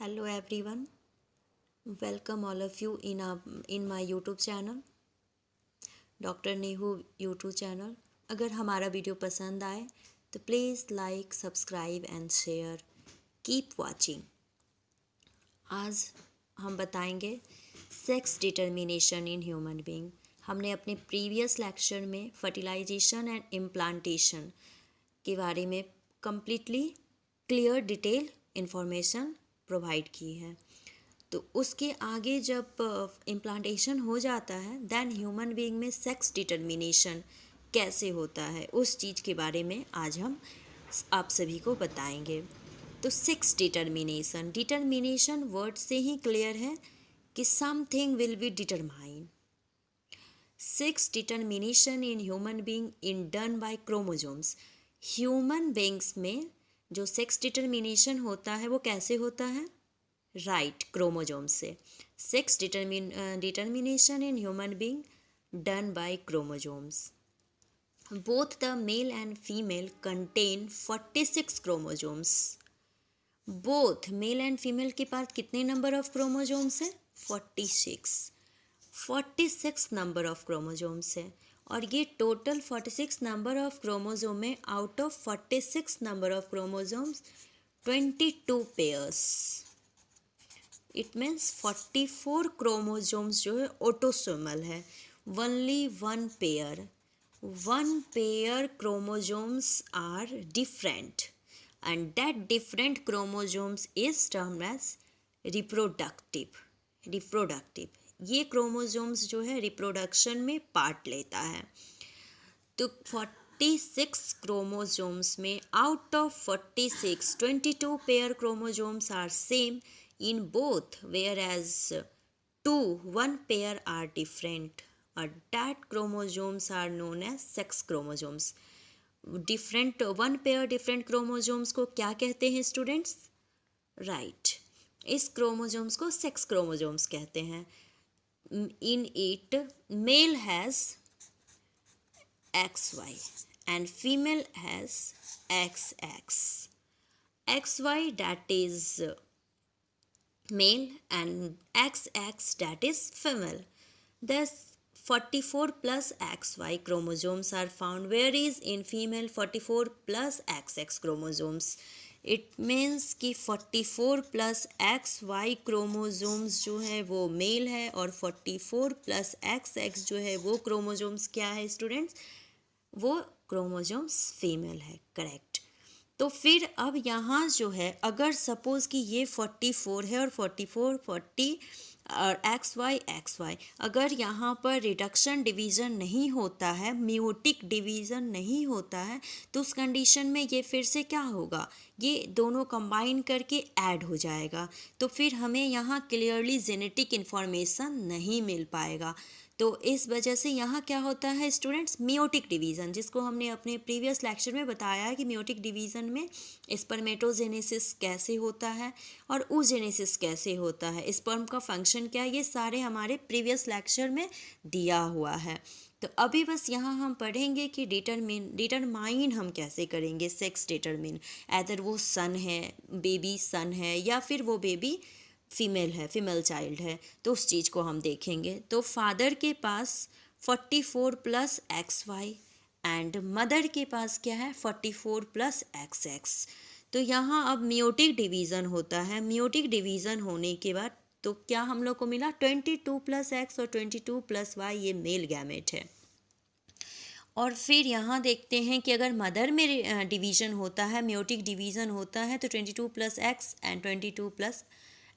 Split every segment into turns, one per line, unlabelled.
Hello everyone, welcome all of you in my YouTube channel doctor Nehu YouTube channel. अगर हमारा video पसंद आए तो please like subscribe and share. Keep watching. आज हम बताएंगे sex determination in human being. हमने अपने प्रीवियस लेक्चर में फर्टिलाइजेशन एंड इम्प्लांटेशन के बारे में completely clear detail information provide की है। तो उसके आगे जब इम्प्लांटेशन हो जाता है देन ह्यूमन बीइंग में सेक्स डिटर्मिनेशन कैसे होता है उस चीज़ के बारे में आज हम आप सभी को बताएंगे। तो सेक्स डिटर्मिनेशन वर्ड से ही क्लियर है कि something will be determine. Sex determination in human being in done by chromosomes. Human beings में जो सेक्स डिटर्मिनेशन होता है वो कैसे होता है? राइट, क्रोमोसोम से। Sex determination in human being done by chromosomes. Both the male and female contain 46 chromosomes. Both male and female के पास कितने नंबर ऑफ क्रोमोसोम्स है? 46 नंबर ऑफ क्रोमोसोम्स है। और ये टोटल 46 नंबर ऑफ क्रोमोसोम में out of 46 number of chromosomes 22 pairs, it means 44 chromosomes जो है autosomal है। Only one pair chromosomes are different and that different chromosomes is termed as reproductive. ये chromosomes जो है रिप्रोडक्शन में पार्ट लेता है। तो 46 क्रोमोसोम्स में out of 46 22 pair chromosomes are same in both, whereas one pair are different, or that chromosomes are known as sex chromosomes. Different one pair different chromosomes को क्या कहते हैं स्टूडेंट्स? राइट, इस क्रोमोसोम्स को सेक्स क्रोमोसोम्स कहते हैं। In it male has XY and female has XX. XY that is male and XX that is female. Thus 44 plus XY chromosomes are found, whereas in female 44 plus XX chromosomes. It means कि 44 plus XY chromosomes जो है वो mail है और 44 plus XX जो है वो chromosomes क्या है स्टूडेंट्स? वो क्रोमोसोम्स फीमेल है। करेक्ट। तो फिर अब यहाँ जो है अगर सपोज़ कि ये 44 है और 44 40 और XY अगर यहाँ पर रिडक्शन डिवीज़न नहीं होता है, म्यूटिक डिवीज़न नहीं होता है, तो उस कंडीशन में ये फिर से क्या होगा? ये दोनों कंबाइन करके ऐड हो जाएगा। तो फिर हमें यहाँ क्लियरली जेनेटिक इन्फॉर्मेशन नहीं मिल पाएगा। तो इस वजह से यहाँ क्या होता है स्टूडेंट्स? मियोटिक डिवीज़न, जिसको हमने अपने प्रीवियस लेक्चर में बताया है कि मियोटिक डिवीज़न में स्पर्मेटोजेनेसिस कैसे होता है और oogenesis कैसे होता है, स्पर्म का फंक्शन क्या है, ये सारे हमारे प्रीवियस लेक्चर में दिया हुआ है। तो अभी बस यहाँ हम पढ़ेंगे कि डिटरमाइन हम कैसे करेंगे सेक्स डिटरमिन। एदर वो सन है, बेबी सन है, या फिर वो बेबी फीमेल चाइल्ड है, तो उस चीज़ को हम देखेंगे। तो फादर के पास 44 प्लस XY एंड मदर के पास क्या है? 44 प्लस XX। तो यहाँ अब मियोटिक डिवीज़न होता है। मियोटिक डिवीज़न होने के बाद तो क्या हम लोग को मिला? 22 प्लस X और 22 प्लस Y, ये मेल गैमेट है। और फिर यहाँ देखते हैं कि अगर मदर में डिवीज़न होता है, मियोटिक डिवीज़न होता है, तो 22 plus X and 22 plus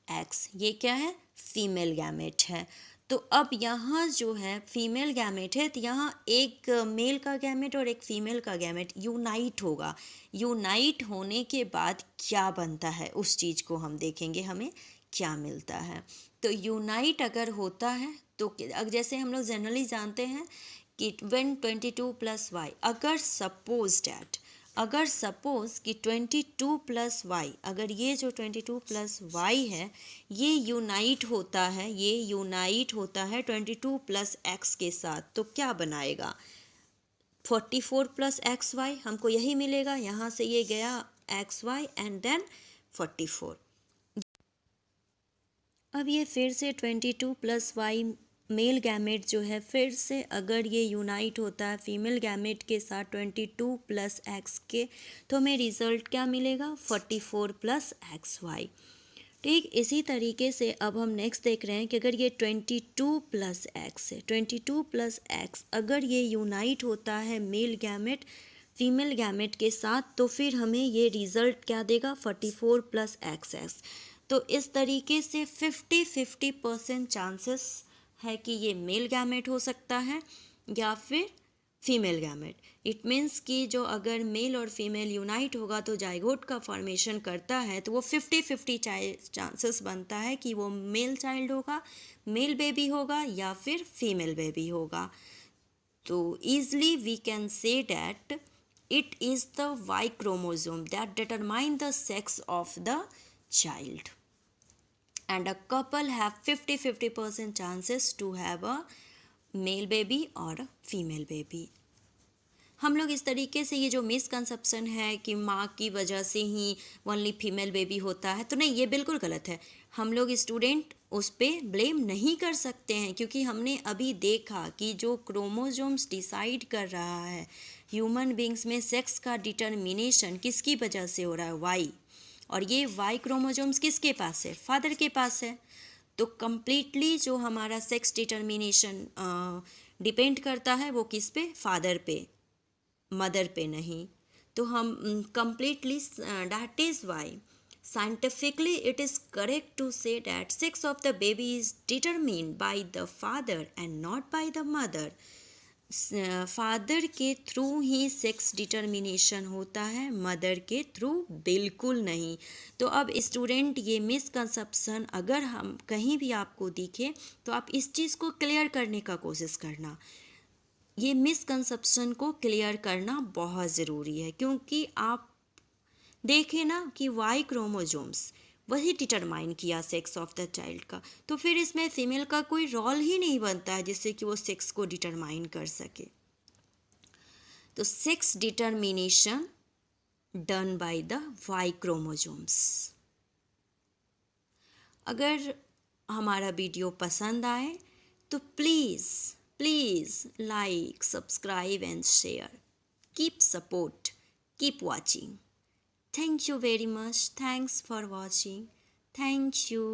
X, ये क्या है? फीमेल गैमेट है। तो अब यहाँ जो है फीमेल गैमेट है, तो यहाँ एक मेल का गैमेट और एक फीमेल का गैमेट यूनाइट होगा। यूनाइट होने के बाद क्या बनता है उस चीज़ को हम देखेंगे, हमें क्या मिलता है। तो यूनाइट अगर होता है तो जैसे हम लोग जनरली जानते हैं कि when 22 प्लस वाई, अगर सपोज़ कि 22 प्लस वाई, अगर ये जो 22 प्लस वाई है ये यूनाइट होता है 22 प्लस एक्स के साथ, तो क्या बनाएगा? 44 प्लस एक्स वाई, हमको यही मिलेगा। यहाँ से ये गया XY एंड देन 44। अब ये फिर से 22 प्लस वाई मेल गैमेट जो है, फिर से अगर ये यूनाइट होता है फीमेल गैमेट के साथ 22 प्लस एक्स के, तो हमें रिज़ल्ट क्या मिलेगा? 44 प्लस एक्स वाई। ठीक इसी तरीके से अब हम नेक्स्ट देख रहे हैं कि अगर ये 22 प्लस एक्स है, 22 प्लस एक्स अगर ये यूनाइट होता है मेल गैमेट फीमेल गैमेट के साथ, तो फिर हमें ये रिज़ल्ट क्या देगा? 44 प्लस एक्स एक्स। तो इस तरीके से 50-50% चांसेस है कि ये मेल गैमेट हो सकता है या फिर फीमेल गैमेट। इट मीन्स कि जो अगर मेल और फीमेल यूनाइट होगा तो जाइगोट का फॉर्मेशन करता है, तो वो 50-50 चांसेस बनता है कि वो मेल चाइल्ड होगा, मेल बेबी होगा या फिर फीमेल बेबी होगा। तो easily we can say that it is the Y chromosome that determine the sex of the child, and a couple have 50-50% chances to have a male baby or a female baby. हम लोग इस तरीके से ये जो misconception है कि माँ की वजह से ही ओनली फीमेल बेबी होता है, तो नहीं, ये बिल्कुल गलत है। हम लोग स्टूडेंट उस पर ब्लेम नहीं कर सकते हैं, क्योंकि हमने अभी देखा कि जो क्रोमोसोम्स डिसाइड कर रहा है ह्यूमन बींग्स में सेक्स का डिटर्मिनेशन किसकी वजह से हो रहा है? वाई। और ये वाई क्रोमोसोम्स किसके पास है? फादर के पास है। तो कम्प्लीटली जो हमारा सेक्स डिटर्मिनेशन डिपेंड करता है वो किस पे? फादर पे, मदर पे नहीं। तो हम completely that is why scientifically it is correct to say that sex of the baby is determined by the father and not by the mother. Father के थ्रू ही सेक्स डिटर्मिनेशन होता है, mother के through बिल्कुल नहीं। तो अब student ये misconception अगर हम कहीं भी आपको दिखे तो आप इस चीज़ को क्लियर करने का कोशिश करना। ये मिसकंसेप्शन को क्लियर करना बहुत ज़रूरी है, क्योंकि आप देखें ना कि वाई क्रोमोसोम्स वही डिटरमाइन किया सेक्स ऑफ द चाइल्ड का, तो फिर इसमें फीमेल का कोई रोल ही नहीं बनता है जिससे कि वो सेक्स को डिटरमाइन कर सके। तो sex determination done by the y chromosomes. अगर हमारा वीडियो पसंद आए तो please like, subscribe and share. Keep support. Keep watching. Thank you very much. Thanks for watching. Thank you.